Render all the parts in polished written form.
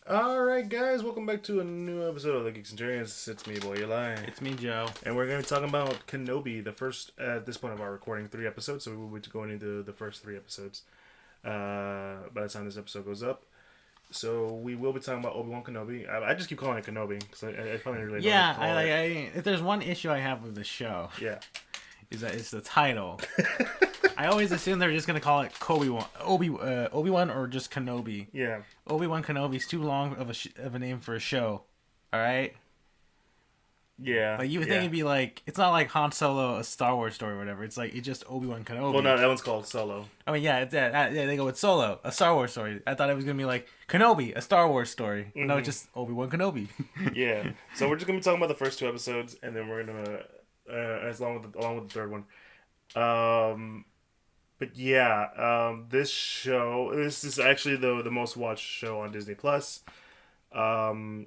Alright, guys, welcome back to a new episode of the Geek Centurions. It's me, boy, Eli. It's me, Joe. And we're going to be talking about Kenobi, the first, at this point of our recording, 3 episodes. So we will be going into the first 3 episodes by the time this episode goes up. So we will be talking about Obi-Wan Kenobi. I just keep calling it Kenobi because I find it really If there's one issue I have with the show, yeah, is that it's the title. I always assume they're just gonna call it Obi-Wan or just Kenobi. Yeah. Obi-Wan Kenobi's too long of a name for a show. All right. Yeah. Like you would think it'd be like, it's not like Han Solo, a Star Wars story or whatever. It's like it's just Obi-Wan Kenobi. Well, no, that one's called Solo. I mean, yeah, they go with Solo, a Star Wars story. I thought it was gonna be like Kenobi, a Star Wars story. Mm-hmm. No, it's just Obi-Wan Kenobi. Yeah. So we're just gonna be talking about the first 2 episodes, and then we're gonna along with the third one. But yeah, this is actually the most watched show on Disney Plus, and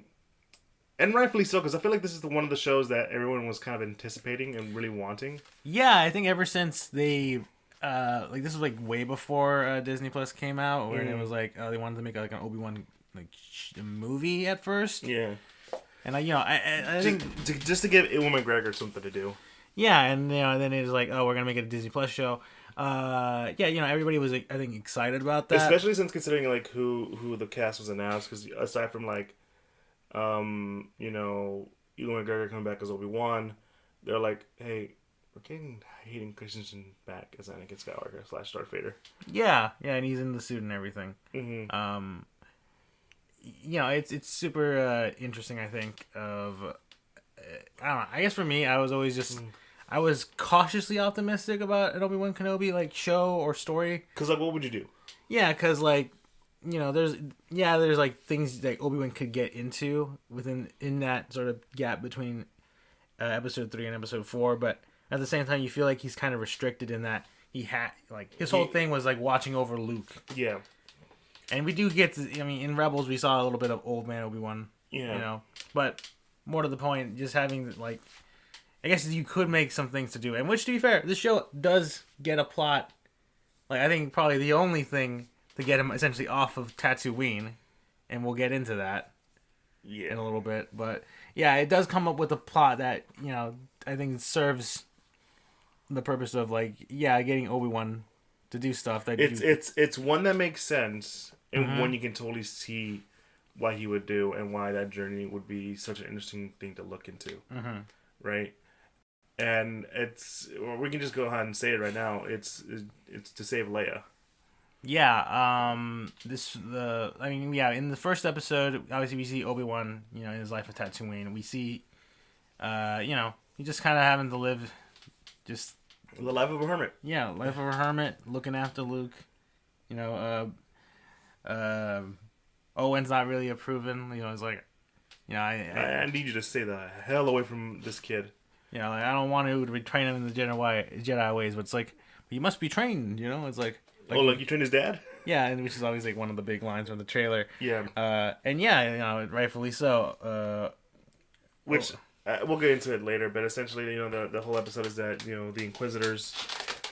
rightfully so, because I feel like this is one of the shows that everyone was kind of anticipating and really wanting. Yeah, I think ever since they this was like way before Disney Plus came out, where it was like they wanted to make like an Obi-Wan movie at first. Yeah, and I think just to give Ewan McGregor something to do. Yeah, and then it was like, oh, we're gonna make it a Disney Plus show. Everybody was, I think, excited about that, especially since considering like who the cast was announced. Because aside from like, Ewan McGregor coming back as Obi-Wan, they're like, hey, we're getting Hayden Christensen back as Anakin Skywalker / Darth Vader. Yeah, and he's in the suit and everything. Mm-hmm. It's super interesting. I think I don't know. I guess for me, I was always just. I was cautiously optimistic about an Obi-Wan Kenobi show or story. Cause what would you do? Yeah, cause there's like things that Obi-Wan could get into in that sort of gap between episode 3 and episode 4, but at the same time you feel like he's kind of restricted in that he had his whole thing was watching over Luke. Yeah, and we do get to, in Rebels we saw a little bit of old man Obi-Wan. Yeah, but more to the point, just having I guess you could make some things to do. And which, to be fair, this show does get a plot. I think probably the only thing to get him essentially off of Tatooine. And we'll get into that in a little bit. But, yeah, it does come up with a plot that, I think serves the purpose of, getting Obi-Wan to do stuff. It's one that makes sense. And one you can totally see what he would do and why that journey would be such an interesting thing to look into. Mm-hmm. Right? And we can just go ahead and say it right now. It's to save Leia. Yeah. In the first episode, obviously we see Obi-Wan, in his life at Tatooine. We see, he just kind of having to live, just the life of a hermit. Yeah, life of a hermit, looking after Luke. Owen's not really approving. It's like, I need you to stay the hell away from this kid. I don't want to retrain him in the Jedi ways, but it's like, you must be trained, It's like you trained his dad? Yeah, and which is always one of the big lines from the trailer. Yeah. Rightfully so. Which we'll get into it later, but essentially, the whole episode is that the Inquisitors.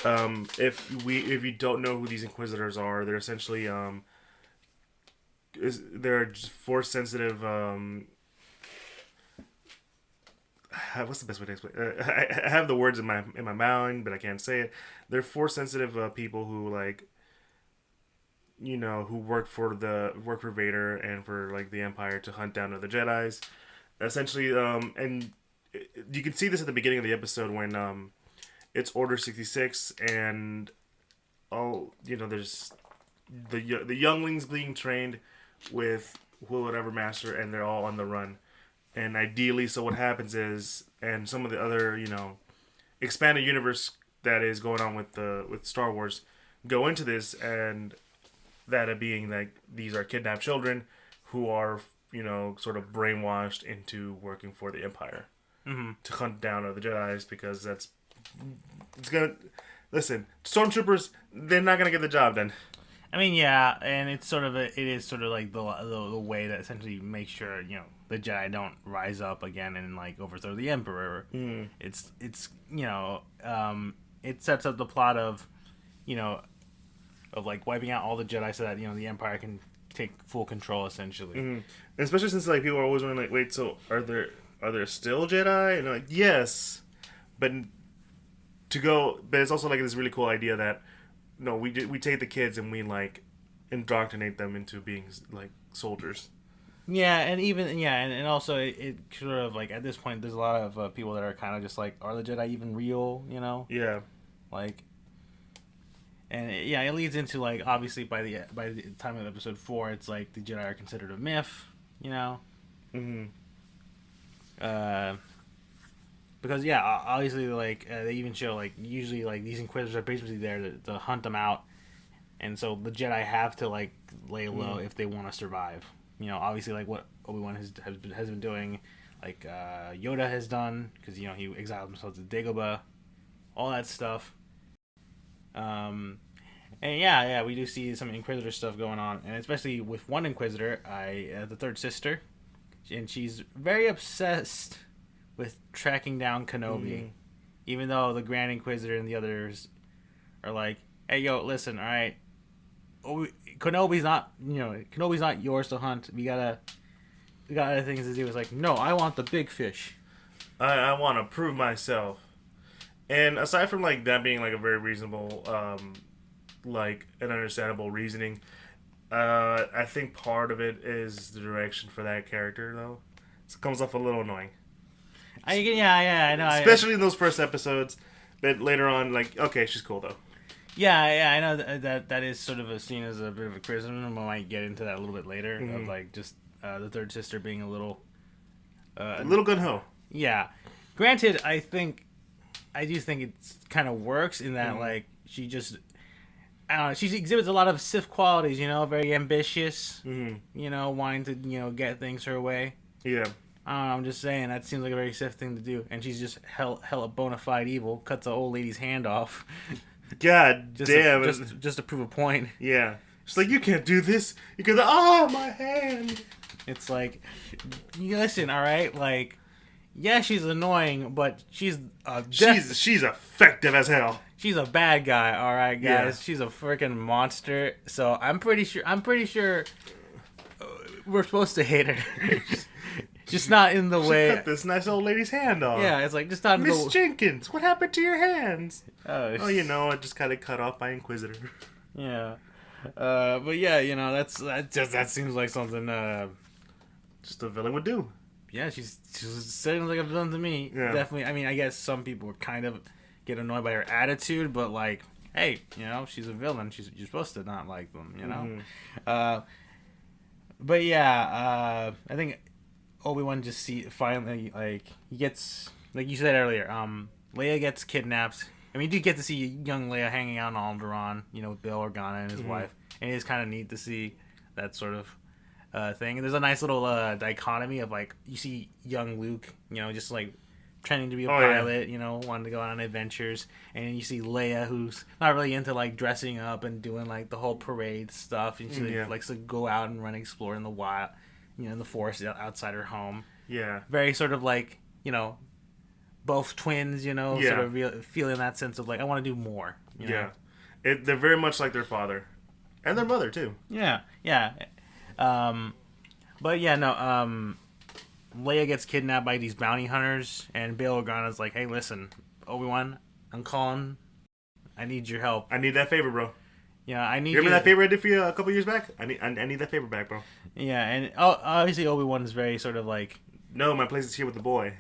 If you don't know who these Inquisitors are, they're essentially they're just force sensitive. What's the best way to explain? I have the words in my mind, but I can't say it. They're force sensitive people who who work for Vader and for the Empire to hunt down other Jedis. Essentially, and you can see this at the beginning of the episode when it's Order 66 and there's the younglings being trained with whatever master, and they're all on the run. And ideally, so what happens is, and some of the other, expanded universe that is going on with Star Wars go into this, and that being these are kidnapped children who are, sort of brainwashed into working for the Empire to hunt down other Jedis, because it's listen, stormtroopers, they're not gonna get the job done. I mean, yeah, and it is sort of the way that essentially makes sure the Jedi don't rise up again and overthrow the Emperor. It's it sets up the plot of wiping out all the Jedi so that the Empire can take full control essentially. Mm-hmm. Especially since like people are always wondering like, wait, so are there still Jedi? And like, yes, but but it's also like this really cool idea that no, we take the kids and we like indoctrinate them into being like soldiers. Yeah, and even and also it sort of like at this point there's a lot of people that are kind of just like, are the Jedi even real? You know, Yeah. like, and it leads into like obviously by the time of episode 4, it's like the Jedi are considered a myth. You know. Mm-hmm. Because obviously like they even show like usually like these Inquisitors are basically there to hunt them out, and so the Jedi have to like lay low if they want to survive. You know, obviously like what Obi-Wan has been doing, like Yoda has done, because you know he exiled himself to Dagobah, all that stuff. And we do see some Inquisitor stuff going on, and especially with one Inquisitor, the third sister, and she's very obsessed with tracking down Kenobi, even though the Grand Inquisitor and the others are like, "Hey, yo, listen, all right, Kenobi's not yours to hunt. We got other things to do." It's like, no, I want the big fish. I want to prove myself. And aside from like that being like a very reasonable, like an understandable reasoning, I think part of it is the direction for that character though. It comes off a little annoying. I know. Especially in those first episodes, but later on, like, okay, she's cool though. Yeah, I know that is sort of seen as a bit of a criticism, and we might get into that a little bit later, of like just the third sister being a little gun ho. Yeah, granted, I do think it kind of works in that like she just, I don't know, she exhibits a lot of Sith qualities, you know, very ambitious, you know, wanting to get things her way. Yeah. I don't know, I'm just saying that seems like a very Sith thing to do, and she's just hella bona fide evil. Cuts the old lady's hand off. God damn. Just to prove a point. Yeah. She's like, you can't do this. You can, oh, my hand. It's like, listen, all right? Like, yeah, she's annoying, but she's she's effective as hell. She's a bad guy, all right, guys. Yeah. She's a freaking monster. So I'm pretty sure we're supposed to hate her. Just not in the way. Cut this nice old lady's hand off. Yeah, it's like just not in Miss Jenkins, what happened to your hands? Oh, you know, it just kind of cut off by Inquisitor. Yeah, but yeah, you know, that seems like something just a villain would do. Yeah, she's sounds like a villain to me. Yeah. Definitely. I mean, I guess some people kind of get annoyed by her attitude, but like, hey, you know, she's a villain. You're supposed to not like them, you know. But yeah, I think Obi-Wan just finally, like, he gets, like you said earlier, Leia gets kidnapped. I mean, you do get to see young Leia hanging out on Alderaan, you know, with Bail Organa and his wife, and it is kind of neat to see that sort of thing. And there's a nice little dichotomy of, like, you see young Luke, you know, just like training to be a pilot, you know, wanting to go on adventures, and then you see Leia, who's not really into like dressing up and doing like the whole parade stuff, and she likes to go out and explore in the wild, you know, in the forest outside her home. Yeah, very sort of like, you know, both twins, you know, sort of feeling that sense of like, I want to do more. You know? They're very much like their father and their mother too. Yeah. But yeah, no. Leia gets kidnapped by these bounty hunters, and Bail Organa's like, "Hey, listen, Obi-Wan, I'm calling. I need your help. I need that favor, bro. Yeah, I need. You remember that favor I did for you a couple years back? I need that favor back, bro. Yeah, and obviously Obi-Wan is very sort of like, no, my place is here with the boy.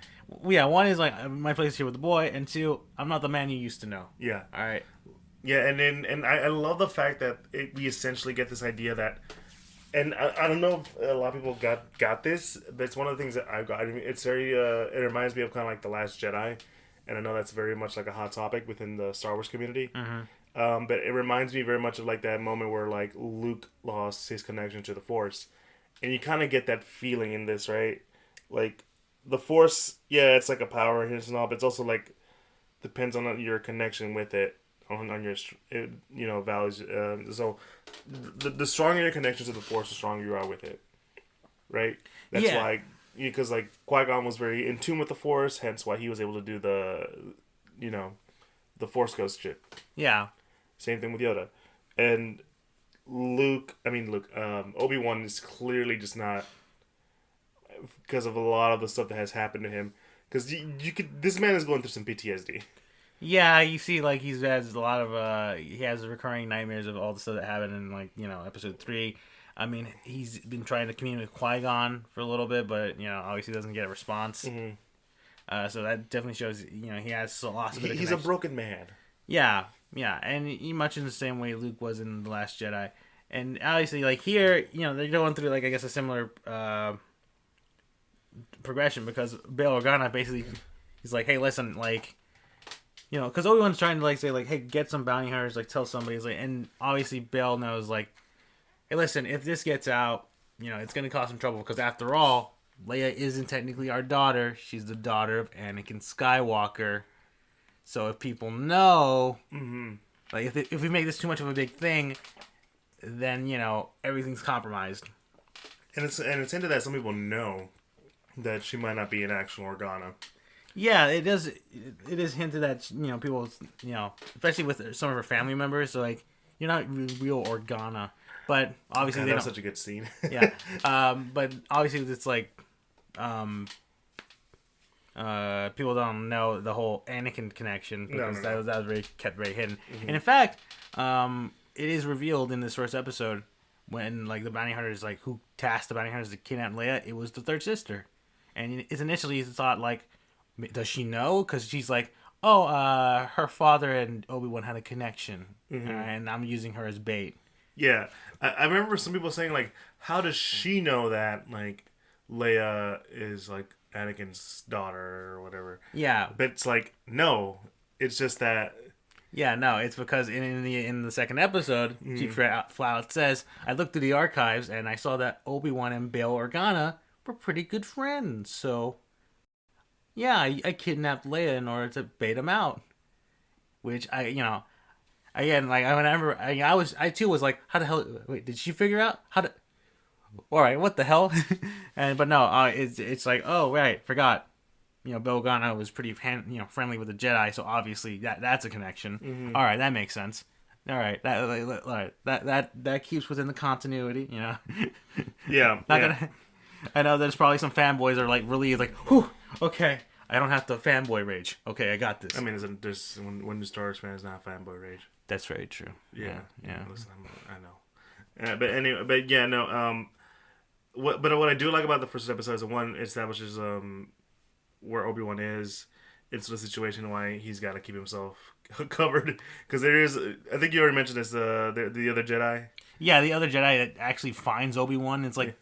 Yeah, one is like, my place is here with the boy, and two, I'm not the man you used to know. Yeah. All right. Yeah, and I love the fact that we essentially get this idea that. And I don't know if a lot of people got this, but it's one of the things that I got. I mean, it's very, it reminds me of kind of like The Last Jedi, and I know that's very much like a hot topic within the Star Wars community. Mm-hmm. But it reminds me very much of like that moment where like Luke lost his connection to the Force, and you kind of get that feeling in this, right? Like the Force, yeah, it's like a power and all, but it's also like depends on your connection with it. On your, you know, values. So, the stronger your connection to the Force, the stronger you are with it, right? That's why, because like Qui-Gon was very in tune with the Force, hence why he was able to do the, you know, the Force Ghost shit. Yeah. Same thing with Yoda, and Obi-Wan is clearly just not, because of a lot of the stuff that has happened to him. Because this man is going through some PTSD. Yeah, you see, like he has a lot of he has recurring nightmares of all the stuff that happened in episode 3. I mean, he's been trying to communicate with Qui-Gon for a little bit, but obviously doesn't get a response. So that definitely shows he has lost a bit of He's a broken man. Yeah, and much in the same way Luke was in The Last Jedi, and obviously like here they're going through like I guess a similar progression because Bail Organa basically he's like, hey, listen, like. Because Obi-Wan's trying to like say like, hey, get some bounty hunters, like tell somebody, like, and obviously Bail knows like, hey, listen, if this gets out, it's gonna cause some trouble because after all, Leia isn't technically our daughter; she's the daughter of Anakin Skywalker. So if people know, like if we make this too much of a big thing, then everything's compromised. And it's into that some people know that she might not be an actual Organa. Yeah, it does. It is hinted that people, especially with some of her family members, so like you're not real Organa, but obviously they don't. That's such a good scene. Yeah, but obviously it's like, people don't know the whole Anakin connection because that was kept very hidden. And in fact, it is revealed in this first episode when like the bounty hunters like who tasked the bounty hunters to kidnap Leia, it was the third sister, and it's initially thought like. Does she know? Because she's like, oh, her father and Obi-Wan had a connection, and I'm using her as bait. Yeah, I remember some people saying like, how does she know that like Leia is like Anakin's daughter or whatever? Yeah, but it's like no, it's just that. Yeah, no, it's because in the second episode, she flat out says, I looked through the archives and I saw that Obi-Wan and Bail Organa were pretty good friends, so. Yeah, I kidnapped Leia in order to bait him out. Which again, like I remember, I too was like, how the hell? Wait, did she figure out how to? All right, what the hell? But no, it's like, oh right, forgot. Bail Organa was pretty friendly with the Jedi, so obviously that's a connection. All right, that makes sense. All right, that keeps within the continuity. Yeah, Gonna. I know there's probably some fanboys that are like relieved, like, whew, okay, I don't have to fanboy rage. Okay, I got this. I mean, when the Star Wars fan is not fanboy rage. That's very true. Yeah. Listen, I know. But anyway, but yeah, no. What I do like about the first episode is one establishes where Obi-Wan is. It's the situation why he's got to keep himself covered because there is. I think you already mentioned this. The other Jedi. Yeah, the other Jedi that actually finds Obi-Wan. It's like.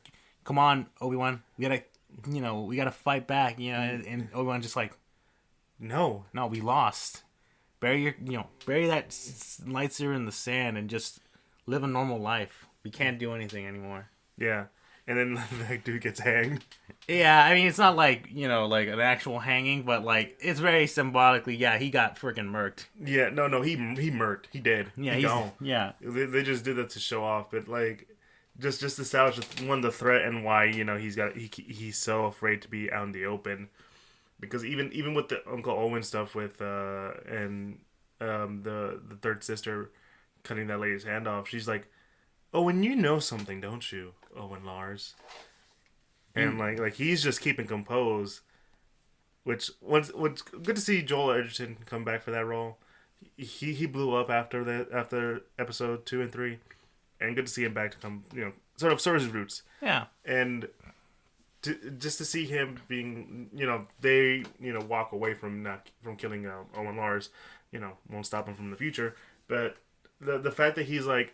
Come on, Obi-Wan, we gotta fight back, and Obi-Wan just like, no, we lost. Bury that lightsaber in the sand and just live a normal life. We can't do anything anymore. Yeah, and then that dude gets hanged. Yeah, I mean it's not like like an actual hanging, but like it's very symbolically. Yeah, he got freaking murked. Yeah, no, he murked. He did. Yeah, he's gone. Yeah. They just did that to show off, but like. Just establish the threat and why he's so afraid to be out in the open, because even with the Uncle Owen stuff with and the third sister cutting that lady's hand off, she's like, Owen, you know something, don't you, Owen Lars? And like he's just keeping composed, which what's good to see Joel Edgerton come back for that role. He blew up after episode 2 and 3. And good to see him back to come, sort of his roots. Yeah. And just to see him being, they, walk away from killing Owen Lars, won't stop him from the future. But the fact that he's like,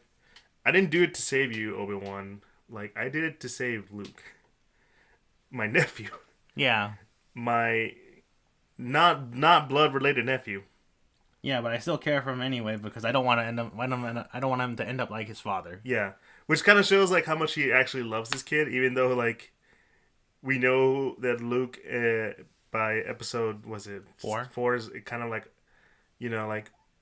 I didn't do it to save you, Obi-Wan. Like, I did it to save Luke, my nephew. Yeah. My not blood related nephew. Yeah, but I still care for him anyway because I don't want to end up. I don't want him to end up like his father. Yeah, which kind of shows like how much he actually loves this kid, even though like we know that Luke by episode 4? 4 is kind of like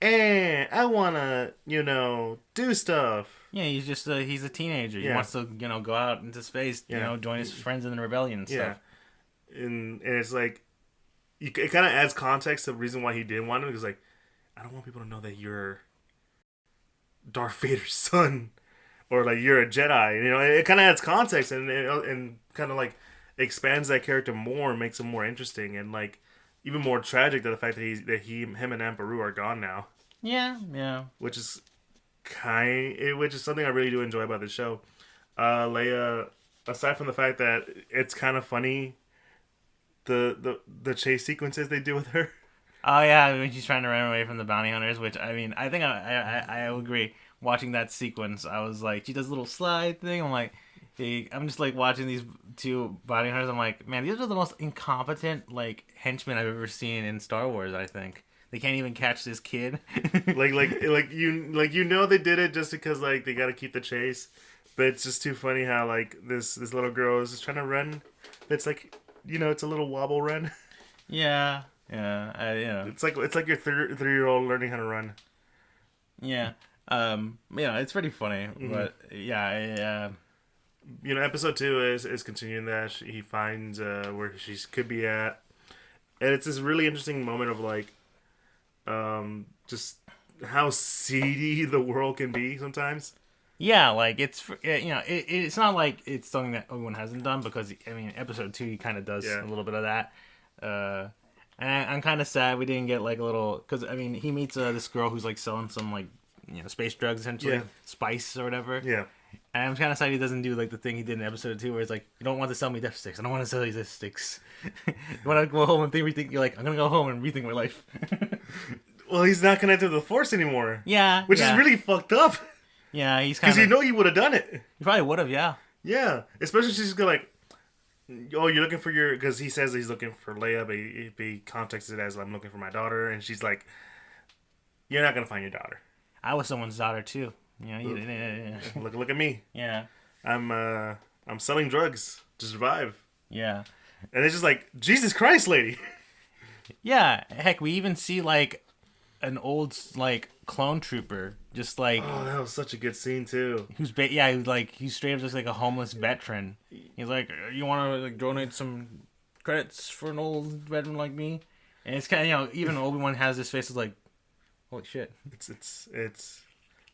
I wanna do stuff. Yeah, he's just he's a teenager. Yeah. He wants to go out into space. Join his friends in the rebellion and stuff. Yeah, and it's like it kind of adds context to the reason why he didn't want him because like. I don't want people to know that you're Darth Vader's son. or like you're a Jedi. You know, it kind of adds context and kind of like expands that character more, makes him more interesting, and like even more tragic than the fact that him and Aunt Beru are gone now. Yeah, yeah. Which is which is something I really do enjoy about the show. Leia, aside from the fact that it's kind of funny, the chase sequences they do with her. Oh yeah, when she's trying to run away from the bounty hunters, which I mean, I think I agree. Watching that sequence, I was like, she does a little slide thing. I'm like, hey, I'm just like watching these two bounty hunters. I'm like, man, these are the most incompetent like henchmen I've ever seen in Star Wars. I think they can't even catch this kid. like you know they did it just because like they got to keep the chase, but it's just too funny how like this little girl is just trying to run. It's like, you know, it's a little wobble run. Yeah. Yeah, It's like your 3-year-old learning how to run. Yeah, yeah, it's pretty funny, but yeah, you know, episode 2 is continuing that. He finds where she could be at, and it's this really interesting moment of like, just how seedy the world can be sometimes. yeah, like it's it's not like it's something that Obi-Wan hasn't done, because I mean, episode 2 he kind of does a little bit of that. And I'm kind of sad we didn't get like a little, because I mean, he meets this girl who's like selling some like, you know, space drugs essentially, spice or whatever. Yeah. And I'm kind of sad he doesn't do like the thing he did in episode 2 where it's like, you don't want to sell me death sticks. I don't want to sell you death sticks. You want to go home and rethink. You're like, I'm gonna go home and rethink my life. Well, he's not connected to the Force anymore. Yeah. Which is really fucked up. Yeah, he's kind of, because you know he would have done it. He probably would have. Yeah. Yeah, especially she's gonna like, oh, you're looking for your, because he says he's looking for Leia, but he contexts it as I'm looking for my daughter, and she's like, you're not gonna find your daughter. I was someone's daughter too. You know, look at me. Yeah. I'm selling drugs to survive. Yeah. And it's just like, Jesus Christ, lady. Yeah. Heck, we even see like an old like clone trooper, just like, oh, that was such a good scene too. Who's he's straight up just like a homeless veteran. He's like, you want to like donate some credits for an old veteran like me? And it's kind of, you know, even Obi-Wan has this face of like, holy shit. It's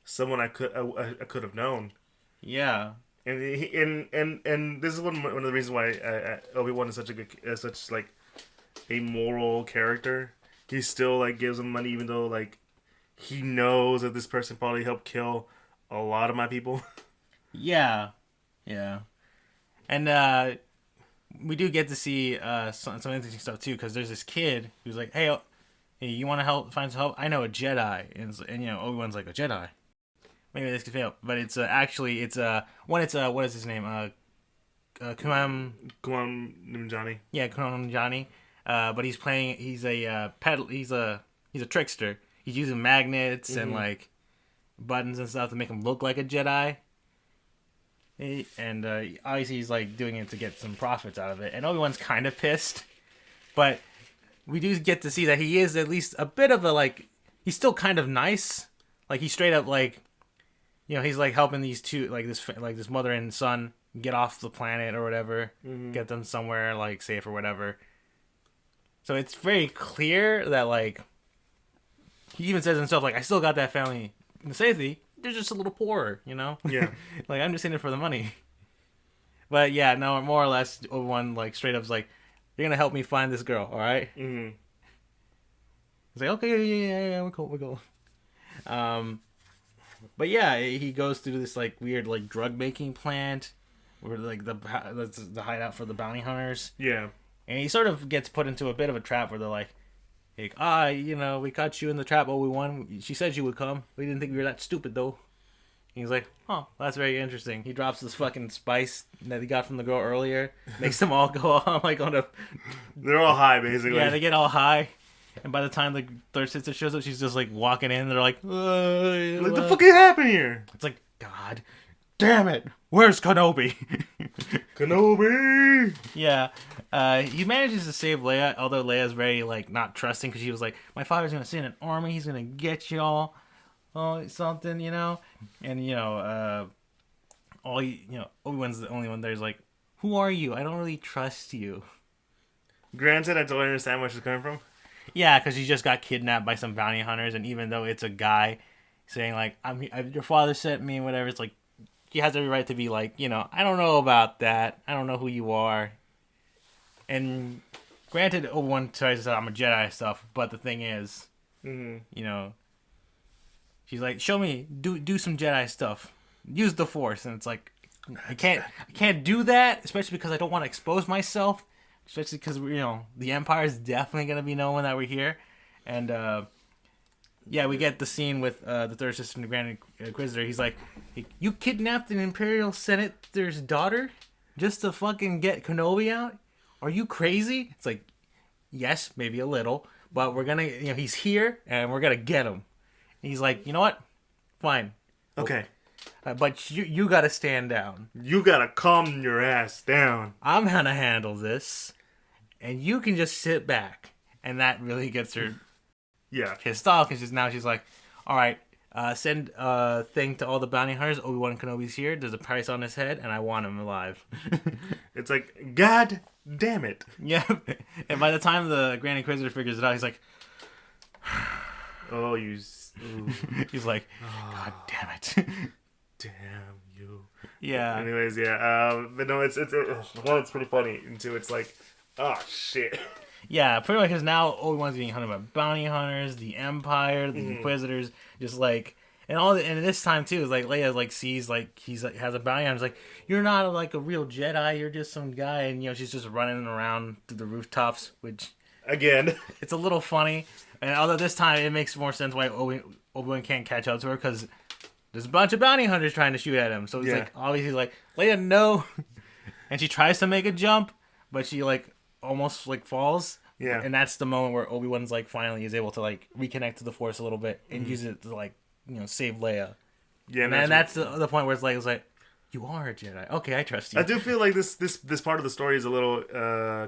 someone I could have known. Yeah. And this is one of the reasons why Obi-Wan is such like a moral character. He still like gives him money even though like he knows that this person probably helped kill a lot of my people. Yeah. Yeah. And we do get to see some interesting stuff too, because there's this kid who's like, hey, you want to find some help? I know a Jedi. And you know, Obi-Wan's like, a Jedi? Maybe this could fail. But it's actually, what is his name? Kumail Nanjiani. Yeah, Kumail Nanjiani. But he's a trickster. He's using magnets and like buttons and stuff to make him look like a Jedi. And obviously he's like doing it to get some profits out of it. And Obi-Wan's kind of pissed, but we do get to see that he is at least a bit of a like, he's still kind of nice. Like he straight up like, you know, he's like helping these two, like this mother and son get off the planet or whatever, get them somewhere like safe or whatever. So it's very clear that like, he even says himself like, I still got that family in safety. They're just a little poorer, you know? Yeah. Like, I'm just in it for the money. But yeah, no, more or less, Obi-Wan like straight up is like, you're gonna help me find this girl, all right? Mm-hmm. He's like, okay, yeah, we're cool. But yeah, he goes through this like weird like drug making plant, where like the hideout for the bounty hunters. Yeah. And he sort of gets put into a bit of a trap where they're like, you know, we caught you in the trap, Obi-Wan. She said you would come. We didn't think you were that stupid, though. And he's like, oh, that's very interesting. He drops this fucking spice that he got from the girl earlier. Makes them all go on, like, on a... They're all high, basically. Yeah, they get all high. And by the time the third sister shows up, she's just, like, walking in. They're like, what the fuck happened here? It's like, God damn it. Where's Kenobi? Kenobi! Yeah. He manages to save Leia, although Leia's very, like, not trusting, because she was like, my father's going to send an army, he's going to get y'all, something, you know? And, you know, Obi-Wan's the only one there's like, who are you? I don't really trust you. Granted, I don't understand where she's coming from. Yeah, because she just got kidnapped by some bounty hunters, and even though it's a guy saying, like, your father sent me, whatever, it's like, she has every right to be like, I don't know about that. I don't know who you are. And granted, Obi-Wan tries to say I'm a Jedi stuff, but the thing is, she's like, show me, do some Jedi stuff. Use the Force. And it's like, I can't do that, especially because I don't want to expose myself, especially because, the Empire is definitely going to be knowing that we're here. And, we get the scene with the third sister and the Grand Inquisitor. He's like, you kidnapped an Imperial Senator's daughter just to fucking get Kenobi out? Are you crazy? It's like, yes, maybe a little, but we're gonna, he's here and we're gonna get him. And he's like, you know what? Fine. Okay. But you gotta stand down. You gotta calm your ass down. I'm gonna handle this, and you can just sit back. And that really gets her pissed off, because now she's like, all right, send a thing to all the bounty hunters. Obi-Wan Kenobi's here. There's a price on his head, and I want him alive. It's like, God damn it. Yeah. And by the time the Grand Inquisitor figures it out, he's like, oh, you... He's like, God damn it. Damn you. Yeah. Anyways, but no, it's pretty funny. And two, it's like, oh, shit. Yeah, pretty much, because now Obi-Wan's being hunted by bounty hunters, the Empire, the Inquisitors, just like... And this time too is like Leia like sees like he's like has a bounty hunter. It's like, you're not like a real Jedi. You're just some guy, and she's just running around through the rooftops, which again it's a little funny. And although this time it makes more sense why Obi-Wan can't catch up to her, because there's a bunch of bounty hunters trying to shoot at him. So it's like obviously like, Leia, no, and she tries to make a jump, but she like almost like falls. Yeah, and that's the moment where Obi-Wan's like finally is able to like reconnect to the Force a little bit and use it to like, save Leia. Yeah, and that's the point where it's like, you are a Jedi. Okay, I trust you. I do feel like this part of the story is a little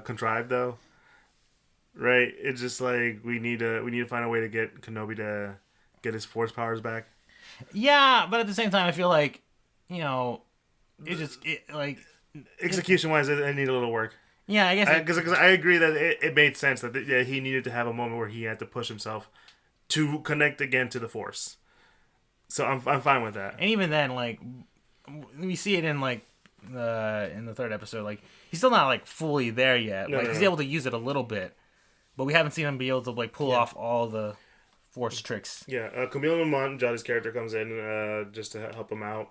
contrived, though. Right? It's just like we need to find a way to get Kenobi to get his Force powers back. Yeah, but at the same time, I feel like execution wise, I need a little work. Yeah, I guess because I agree that it made sense that he needed to have a moment where he had to push himself to connect again to the Force. So I'm fine with that. And even then, like, we see it in like in the third episode, like he's still not like fully there yet. He's able to use it a little bit, but we haven't seen him be able to like pull off all the Force tricks. Yeah, Camille Lamont, Jadi's character, comes in just to help him out.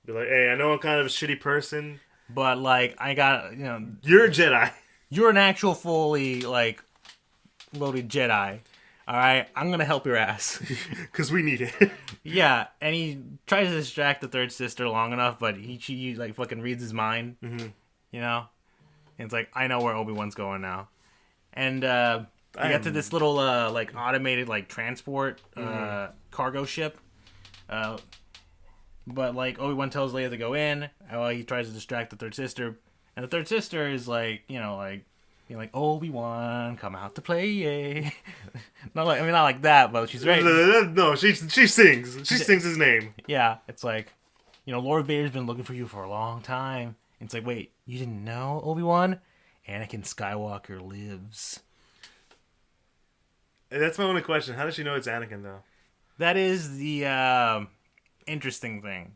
Be like, hey, I know I'm kind of a shitty person, but like I got you're a Jedi. You're an actual fully like loaded Jedi. All right, I'm gonna help your ass because we need it. Yeah, and he tries to distract the third sister long enough, but she like fucking reads his mind. And it's like, I know where Obi-Wan's going now, and we get to this little like automated like transport cargo ship, but like Obi-Wan tells Leia to go in while he tries to distract the third sister, and the third sister is like like, Obi-Wan, come out to play. Not like that, but she's right. No, she sings. She sings his name. Yeah, it's like, Lord Vader's been looking for you for a long time. And it's like, wait, you didn't know, Obi-Wan? Anakin Skywalker lives. That's my only question. How does she know it's Anakin, though? That is the interesting thing.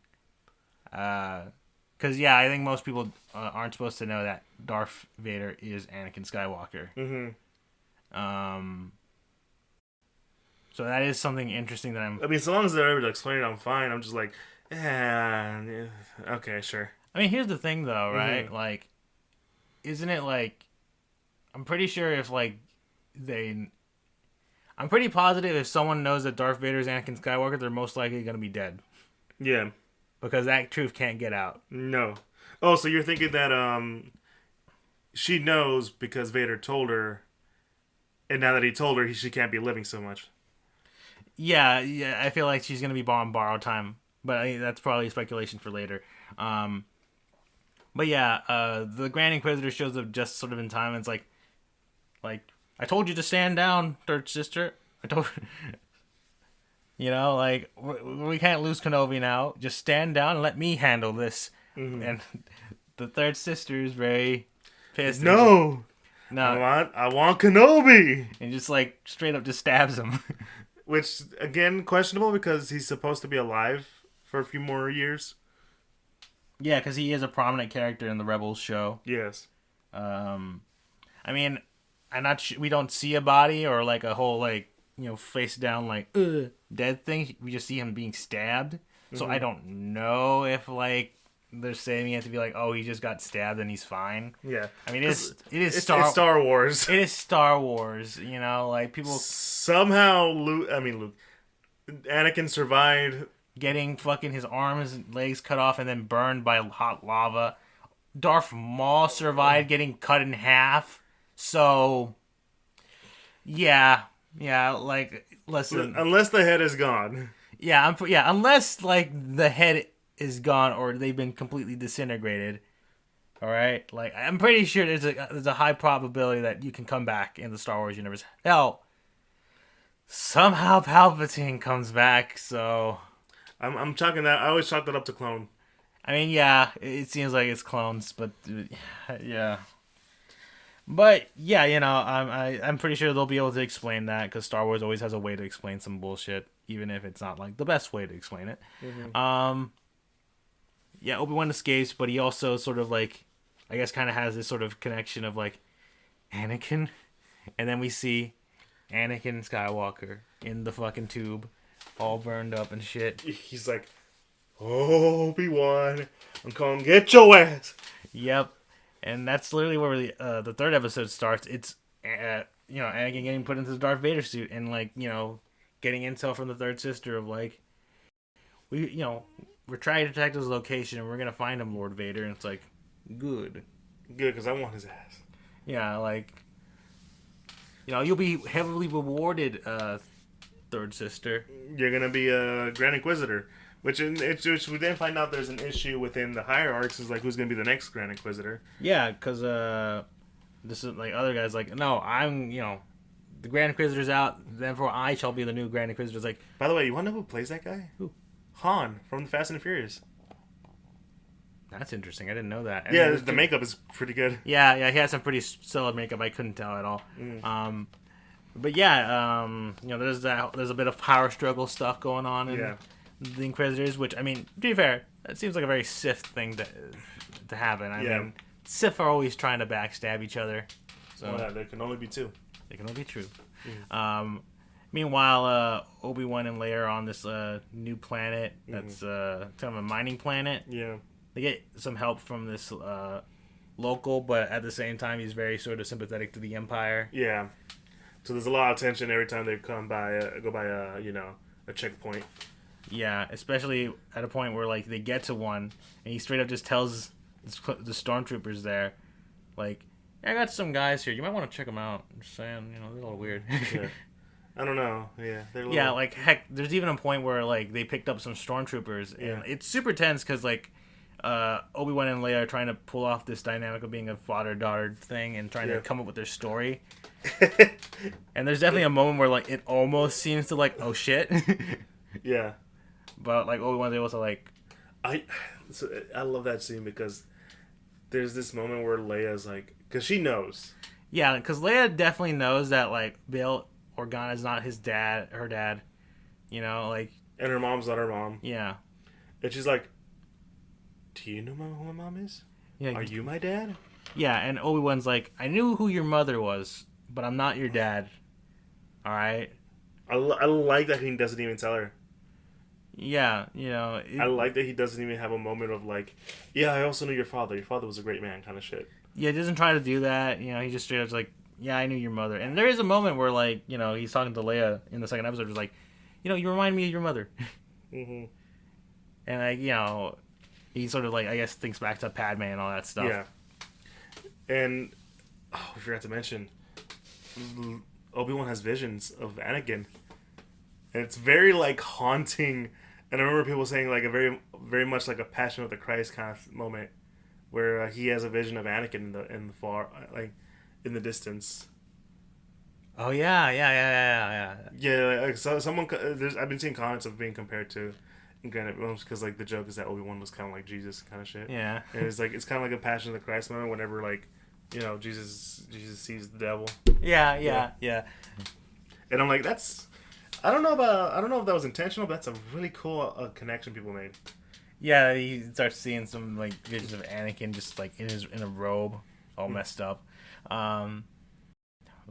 Because, I think most people aren't supposed to know that Darth Vader is Anakin Skywalker. So that is something interesting that I'm... I mean, so long as they're able to explain it, I'm fine. I'm just like, okay, sure. I mean, here's the thing, though, right? Like, isn't it like... I'm pretty sure if, like, I'm pretty positive if someone knows that Darth Vader is Anakin Skywalker, they're most likely going to be dead. Yeah. Because that truth can't get out. No. Oh, so you're thinking that she knows because Vader told her, and now that he told her, she can't be living so much. Yeah, I feel like she's going to be on borrowed time. But that's probably speculation for later. The Grand Inquisitor shows up just sort of in time, and it's like, I told you to stand down, third sister. I told her... we can't lose Kenobi now. Just stand down and let me handle this. And the third sister is very pissed. No. I want Kenobi. And just like straight up just stabs him. Which, again, questionable because he's supposed to be alive for a few more years. Yeah, because he is a prominent character in the Rebels show. Yes. I mean, we don't see a body or like a whole like face down like dead thing. We just see him being stabbed. So I don't know if like they're saving it to be like, oh, he just got stabbed and he's fine. Yeah. I mean, it's Star Wars. It is Star Wars. Like people somehow Luke, Anakin survived getting fucking his arms and legs cut off and then burned by hot lava. Darth Maul survived getting cut in half. So, yeah, like listen. Unless the head is gone. Yeah, unless like the head is gone or they've been completely disintegrated. All right, like I'm pretty sure there's a high probability that you can come back in the Star Wars universe. Hell, somehow Palpatine comes back. So I'm chalking that. I always chalk that up to clone. I mean, yeah, it seems like it's clones, but yeah. But yeah, I'm pretty sure they'll be able to explain that because Star Wars always has a way to explain some bullshit, even if it's not like the best way to explain it. Mm-hmm. Yeah, Obi-Wan escapes, but he also sort of like, I guess, kind of has this sort of connection of like Anakin, and then we see Anakin Skywalker in the fucking tube, all burned up and shit. He's like, Obi-Wan, I'm coming get your ass. Yep. And that's literally where the third episode starts. It's Anakin getting put into the Darth Vader suit and like getting intel from the third sister of like we're trying to detect his location and we're gonna find him, Lord Vader. And it's like good because I want his ass. Yeah, like you'll be heavily rewarded, third sister. You're gonna be a Grand Inquisitor. Which we then find out there's an issue within the hierarchs is like who's gonna be the next Grand Inquisitor. Yeah, because this is like other guys like no, I'm the Grand Inquisitor's out, therefore I shall be the new Grand Inquisitor. It's like, by the way, you want to know who plays that guy? Who? Han from the Fast and the Furious. That's interesting. I didn't know that. And yeah, the makeup is pretty good. Yeah, he had some pretty solid makeup. I couldn't tell at all. But yeah, there's a bit of power struggle stuff going on in the Inquisitors, which, I mean, to be fair, that seems like a very Sith thing to happen. I mean, Sith are always trying to backstab each other. So there can only be two. They can only be true. Meanwhile, Obi-Wan and Leia are on this new planet that's kind of a mining planet. Yeah. They get some help from this local, but at the same time, he's very sort of sympathetic to the Empire. Yeah. So there's a lot of tension every time they go by a checkpoint. Yeah, especially at a point where like they get to one, and he straight up just tells the stormtroopers there, like, I got some guys here. You might want to check them out. I'm just saying, they're a little weird. Yeah. I don't know. Yeah, they're yeah, like heck, there's even a point where like they picked up some stormtroopers, and it's super tense because like Obi-Wan and Leia are trying to pull off this dynamic of being a father-daughter thing and trying to come up with their story. And there's definitely a moment where like it almost seems to like, oh shit. Yeah. But like Obi-Wan's able to like, I love that scene because there's this moment where Leia's like, because she knows. Yeah, because Leia definitely knows that like Bail Organa is not her dad. Like. And her mom's not her mom. Yeah. And she's like, do you know who my mom is? Yeah. Are you my dad? Yeah, and Obi-Wan's like, I knew who your mother was, but I'm not your dad. All right. I like that he doesn't even tell her. Yeah, I like that he doesn't even have a moment of like, yeah, I also knew your father. Your father was a great man, kind of shit. Yeah, he doesn't try to do that. He just straight up's like, yeah, I knew your mother. And there is a moment where like, he's talking to Leia in the second episode. He's like, you remind me of your mother. Mm-hmm. And like, he sort of like, I guess, thinks back to Padme and all that stuff. Yeah. And we forgot to mention, Obi-Wan has visions of Anakin. And it's very like haunting. And I remember people saying like a very, very much like a Passion of the Christ kind of moment, where he has a vision of Anakin in the far, like in the distance. Oh yeah. Yeah, like, so I've been seeing comments of being compared to Granite Realms because like the joke is that Obi-Wan was kind of like Jesus kind of shit. Yeah. And it's kind of like a Passion of the Christ moment whenever like Jesus sees the devil. Yeah. And I'm like, I don't know if that was intentional, but that's a really cool connection people made. Yeah, he starts seeing some like visions of Anakin just like in a robe, all messed up. Um,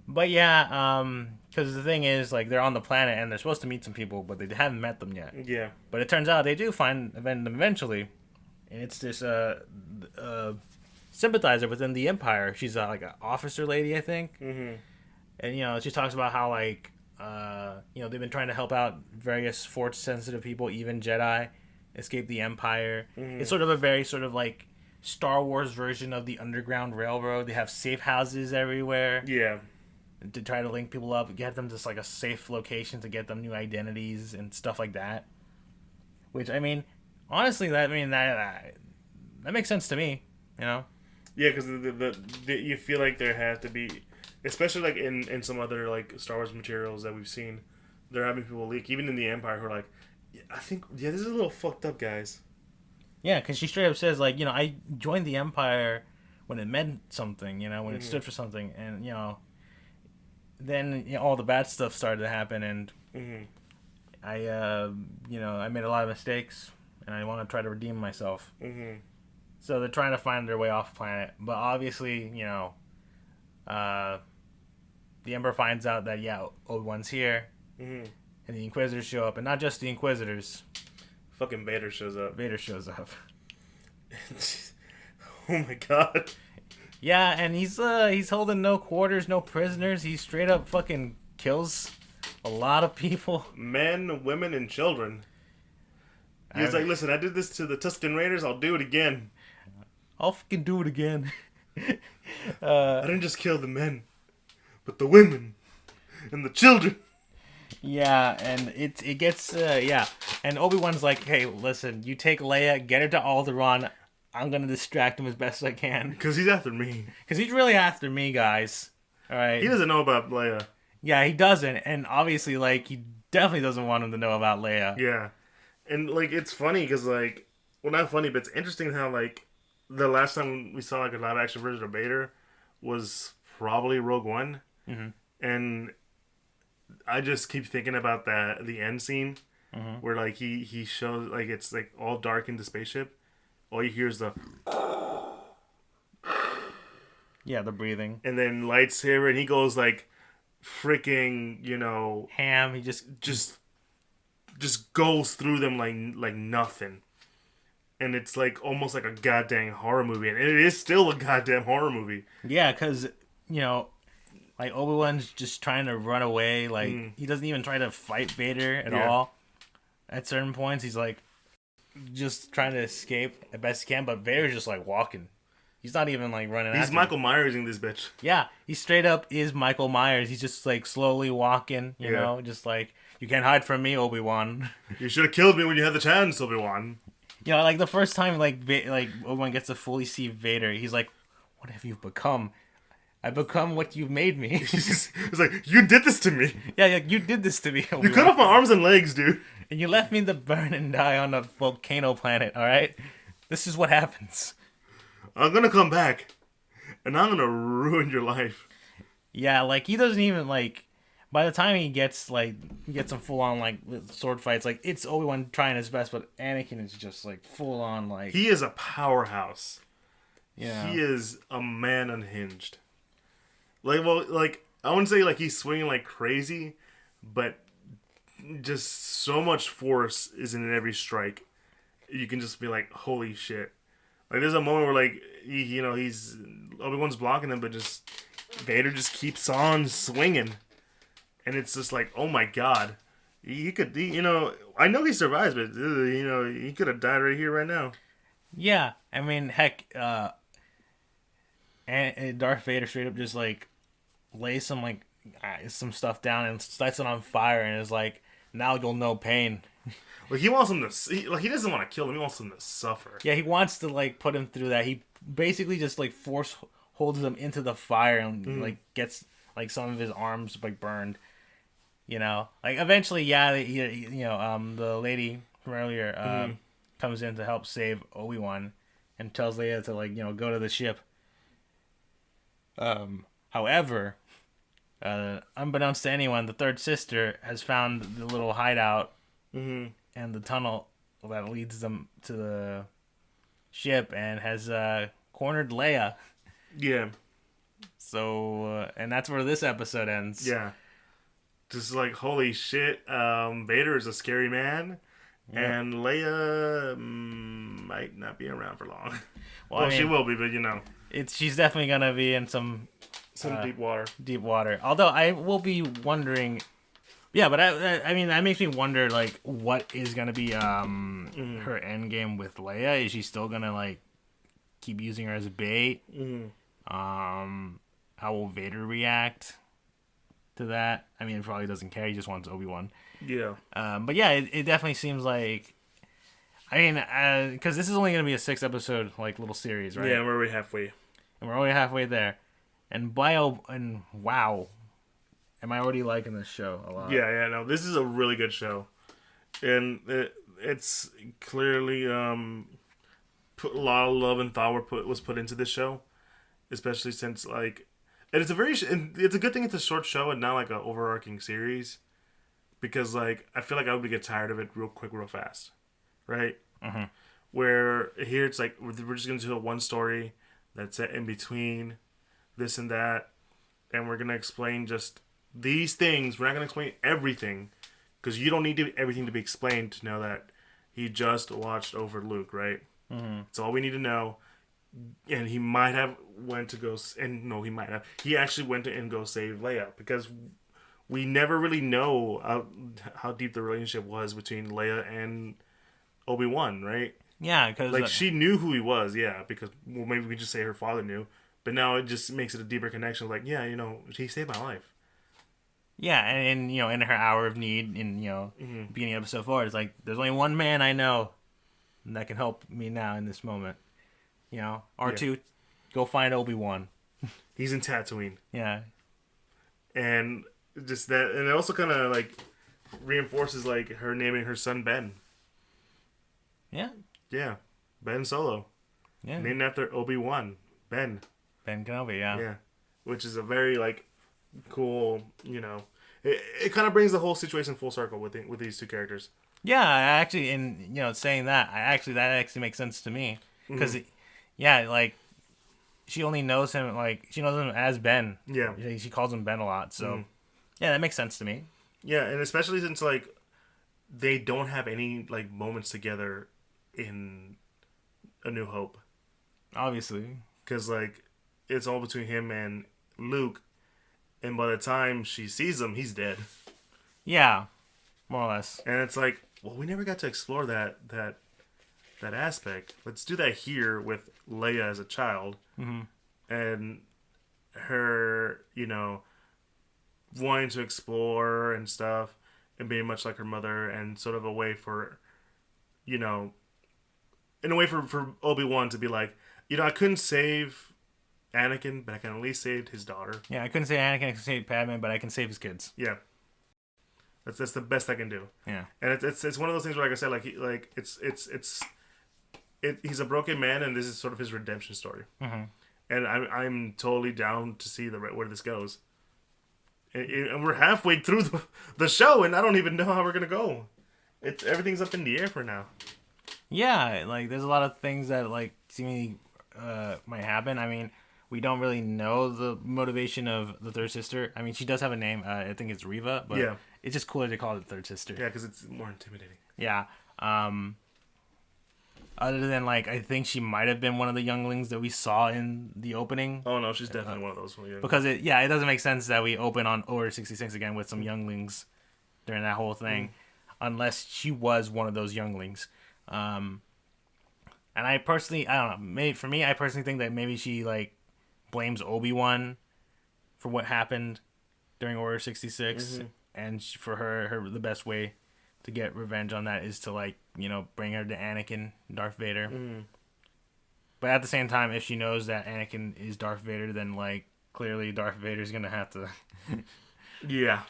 but yeah, because the thing is, like, they're on the planet and they're supposed to meet some people, but they haven't met them yet. Yeah. But it turns out they do find them eventually, and it's this sympathizer within the Empire. She's like an officer lady, I think. Mm-hmm. And she talks about how like they've been trying to help out various force sensitive people, even Jedi, escape the Empire. Mm-hmm. It's sort of a very sort of like Star Wars version of the Underground Railroad. They have safe houses everywhere. Yeah. To try to link people up, get them just like a safe location to get them new identities and stuff like that. Which, I mean, honestly, that makes sense to me. Yeah, because you feel like there has to be, especially like in some other like Star Wars materials that we've seen, they're having people leak, even in the Empire, who are like, I think this is a little fucked up, guys. Yeah, because she straight up says like, I joined the Empire when it meant something, when it stood for something, and then all the bad stuff started to happen, and I made a lot of mistakes, and I want to try to redeem myself. So they're trying to find their way off planet, but obviously, the Emperor finds out that Obi-Wan's here, and the Inquisitors show up, and not just the Inquisitors. Fucking Vader shows up. Oh my god. Yeah, and he's holding no quarters, no prisoners. He straight up fucking kills a lot of people. Men, women, and children. He's like, listen, I did this to the Tusken Raiders, I'll do it again. I'll fucking do it again. I didn't just kill the men, but the women and the children. Yeah, and it gets, And Obi-Wan's like, hey, listen, you take Leia, get her to Alderaan. I'm going to distract him as best I can. Because he's after me. Because he's really after me, guys. All right. He doesn't know about Leia. Yeah, he doesn't. And obviously, like, he definitely doesn't want him to know about Leia. Yeah. And, like, it's funny because, like, well, not funny, but it's interesting how, like, the last time we saw, like, a live-action version of Vader was probably Rogue One. Mm-hmm. And I just keep thinking about the end scene where, like, he shows, like, it's, like, all dark in the spaceship. All you hear is the... Yeah, the breathing. And then lightsaber, and he goes, like, freaking, Ham, he just goes through them like nothing. And it's, like, almost like a goddamn horror movie. And it is still a goddamn horror movie. Yeah, because, like, Obi-Wan's just trying to run away. Like, he doesn't even try to fight Vader at all. At certain points, he's, like, just trying to escape as best he can, but Vader's just like walking. He's not even like running. He's Michael Myers-ing this bitch. Yeah, he straight up is Michael Myers. He's just like slowly walking, you know, just like, you can't hide from me, Obi-Wan. You should have killed me when you had the chance, Obi-Wan. Like the first time like Obi-Wan gets to fully see Vader, he's like, "What have you become? I become what you've made me." It's like, you did this to me. Yeah, you did this to me, Obi-Wan. You cut off my arms and legs, dude. And you left me to burn and die on a volcano planet, alright? This is what happens. I'm gonna come back, and I'm gonna ruin your life. Yeah, like, he doesn't even, like... By the time he gets some full-on, like, sword fights, like, it's Obi-Wan trying his best, but Anakin is just, like, full-on, like... He is a powerhouse. Yeah. He is a man unhinged. Like, well, like, I wouldn't say, like, he's swinging like crazy, but... just so much force is in every strike. You can just be like, holy shit. Like, there's a moment where, like, he's Obi-Wan's blocking him, but just Vader just keeps on swinging, and it's just like, oh my god, he could, I know he survives, but he could have died right here, right now. Yeah, I mean, heck, and Darth Vader straight up just like lays some stuff down and sets it on fire, and is like, now you'll know pain. Like, he wants him to... he doesn't want to kill him. He wants him to suffer. Yeah, he wants to, like, put him through that. He basically just, like, holds him into the fire and, like, gets, like, some of his arms, like, burned. Like, eventually, the lady from earlier comes in to help save Obi-Wan and tells Leia to, like, go to the ship. However... unbeknownst to anyone, the third sister has found the little hideout and the tunnel that leads them to the ship and has cornered Leia. Yeah. So, and that's where this episode ends. Yeah. Just like, holy shit, Vader is a scary man, and Leia might not be around for long. Well, I mean, she will be, but she's definitely gonna be in some deep water. Deep water. Although I will be wondering, yeah, but I mean that makes me wonder like what is gonna be her end game with Leia? Is she still gonna like keep using her as a bait? How will Vader react to that? I mean, he probably doesn't care. He just wants Obi-Wan. Yeah. But yeah, it definitely seems like. I mean, because this is only going to be a 6-episode like little series, right? Yeah, we're already halfway. And we're already halfway there. And wow, am I already liking this show a lot? Yeah, no, this is a really good show, and it's clearly put a lot of love and thought was put into this show, especially since like. And it's a good thing it's a short show and not like an overarching series, because like I feel like I would get tired of it real quick, real fast, right? Mm-hmm. Where here it's like we're just gonna do one story that's set in between this and that, and we're gonna explain just these things. We're not gonna explain everything, because you don't need everything to be explained to know that he just watched over Luke, right? Mm-hmm. That's all we need to know. And he might have went to go, and no, he might have. He actually went to and go save Leia, because we never really know how deep the relationship was between Leia and Obi-Wan, right? Yeah, because like she knew who he was, yeah. Because maybe we just say her father knew, but now it just makes it a deeper connection. Like, yeah, he saved my life. Yeah, and in her hour of need, in beginning of episode 4, it's like there's only one man I know that can help me now in this moment. R2, go find Obi-Wan. He's in Tatooine. Yeah. And just that, and it also kind of like reinforces like her naming her son Ben. Yeah. Yeah. Ben Solo. Yeah. Named after Obi-Wan. Ben Kenobi, yeah. Yeah. Which is a very like cool, it kind of brings the whole situation full circle with these two characters. Yeah, actually, and saying that, that actually makes sense to me, because yeah, like, she only knows him, like, she knows him as Ben. Yeah. She calls him Ben a lot, so, yeah, that makes sense to me. Yeah, and especially since, like, they don't have any, like, moments together in A New Hope. Obviously. Because, like, it's all between him and Luke, and by the time she sees him, he's dead. Yeah, more or less. And it's like, well, we never got to explore that aspect. Let's do that here with Leia as a child, and her, wanting to explore and stuff, and being much like her mother, and sort of a way for, in a way for Obi-Wan to be like, I couldn't save Anakin, but I can at least save his daughter. Yeah, I couldn't save Anakin, I can save Padme, but I can save his kids. Yeah. That's the best I can do. Yeah. And it's one of those things where, like I said, he's a broken man, and this is sort of his redemption story. Mm-hmm. And I'm totally down to see where this goes. And we're halfway through the show, and I don't even know how we're gonna go. Everything's up in the air for now. Yeah, like there's a lot of things that like seemingly might happen. I mean, we don't really know the motivation of the third sister. I mean, she does have a name. I think it's Reva, but yeah. It's just cooler to call it third sister. Yeah, because it's more intimidating. Yeah. Other than, like, I think she might have been one of the younglings that we saw in the opening. Oh, no, she's definitely one of those. Because, it doesn't make sense that we open on Order 66 again with some younglings during that whole thing. Unless she was one of those younglings. And I personally, I don't know. For me, I personally think that maybe she, like, blames Obi-Wan for what happened during Order 66. Mm-hmm. And for her, the best way to get revenge on that is to, like, bring her to Anakin, Darth Vader. Mm. But at the same time, if she knows that Anakin is Darth Vader, then, like, clearly Darth Vader's going to have to... Yeah.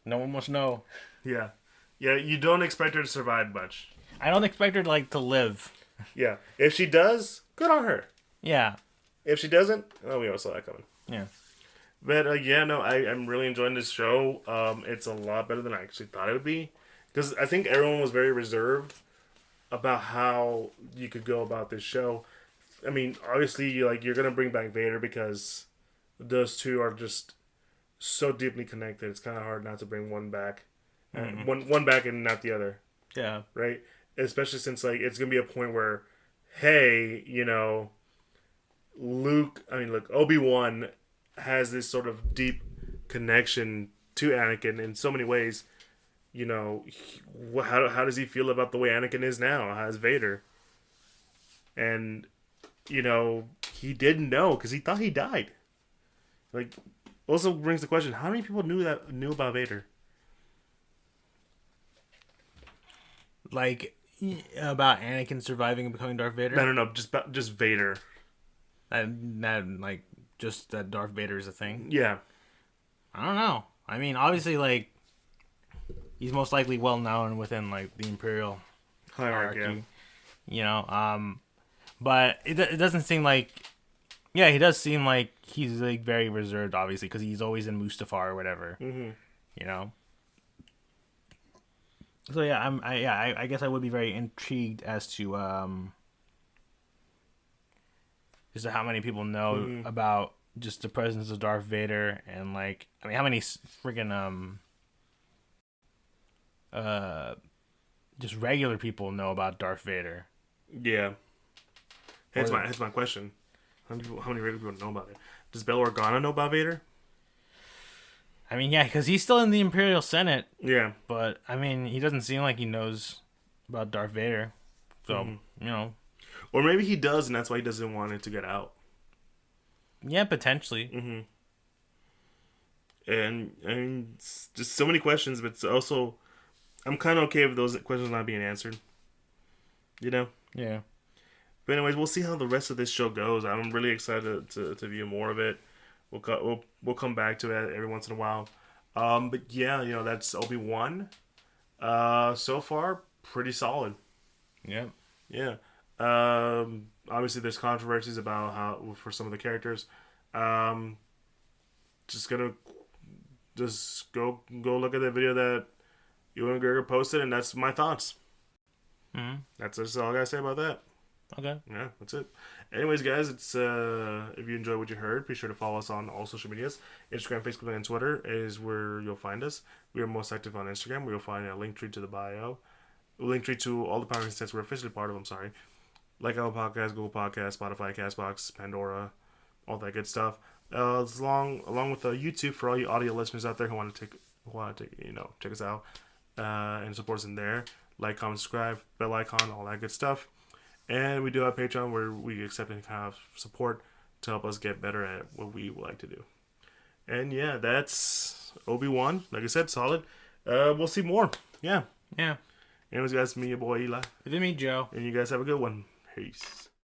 No one must know. Yeah. Yeah, you don't expect her to survive much. I don't expect her, like, to live. Yeah. If she does, good on her. Yeah. If she doesn't, we all saw that coming. Yeah. But, I'm really enjoying this show. It's a lot better than I actually thought it would be. Because I think everyone was very reserved about how you could go about this show. I mean, obviously, like you're gonna bring back Vader because those two are just so deeply connected. It's kind of hard not to bring one back, one back and not the other, Yeah. right? Especially since like it's gonna be a point where, hey, look, Obi-Wan has this sort of deep connection to Anakin in so many ways. How does he feel about the way Anakin is now as Vader? And he didn't know because he thought he died. Like, also brings the question: how many people knew about Vader? Like about Anakin surviving and becoming Darth Vader. No, just Vader. Like just that Darth Vader is a thing. Yeah, I don't know. I mean, obviously, like he's most likely well known within like the Imperial hierarchy. But it doesn't seem like. Yeah, he does seem like he's like very reserved, obviously, because he's always in Mustafar or whatever. Mm-hmm. So yeah, I guess I would be very intrigued as to just how many people know about just the presence of Darth Vader, and like, I mean, how many freaking just regular people know about Darth Vader. Yeah. Here's my question: how many regular people know about it? Does Bail Organa know about Vader? I mean, yeah, because he's still in the Imperial Senate. Yeah. But, I mean, he doesn't seem like he knows about Darth Vader. So, Or maybe he does, and that's why he doesn't want it to get out. Yeah, potentially. Mm-hmm. And just so many questions, but also, I'm kind of okay with those questions not being answered. Yeah. But anyways, we'll see how the rest of this show goes. I'm really excited to view more of it. We'll come back to it every once in a while. But yeah, that's Obi-Wan. So far, pretty solid. Yeah. Yeah. Obviously, there's controversies about how for some of the characters. Just go look at the video that Ewan McGregor posted, and that's my thoughts. Mm-hmm. That's all I gotta say about that. Okay. Yeah, that's it. Anyways, guys, it's if you enjoyed what you heard, be sure to follow us on all social medias. Instagram, Facebook, and Twitter is where you'll find us. We are most active on Instagram, where you'll find a link tree to the bio. A link tree to all the podcasts that we're officially part of, I'm sorry. Like Apple Podcasts, Google Podcasts, Spotify, CastBox, Pandora, all that good stuff. Along with YouTube for all you audio listeners out there who want to check us out and support us in there. Like, comment, subscribe, bell icon, all that good stuff. And we do have Patreon where we accept any kind of support to help us get better at what we would like to do. And yeah, that's Obi-Wan. Like I said, solid. We'll see more. Yeah. Yeah. Anyways, guys, me, your boy Eli. It's me, Joe. And you guys have a good one. Peace.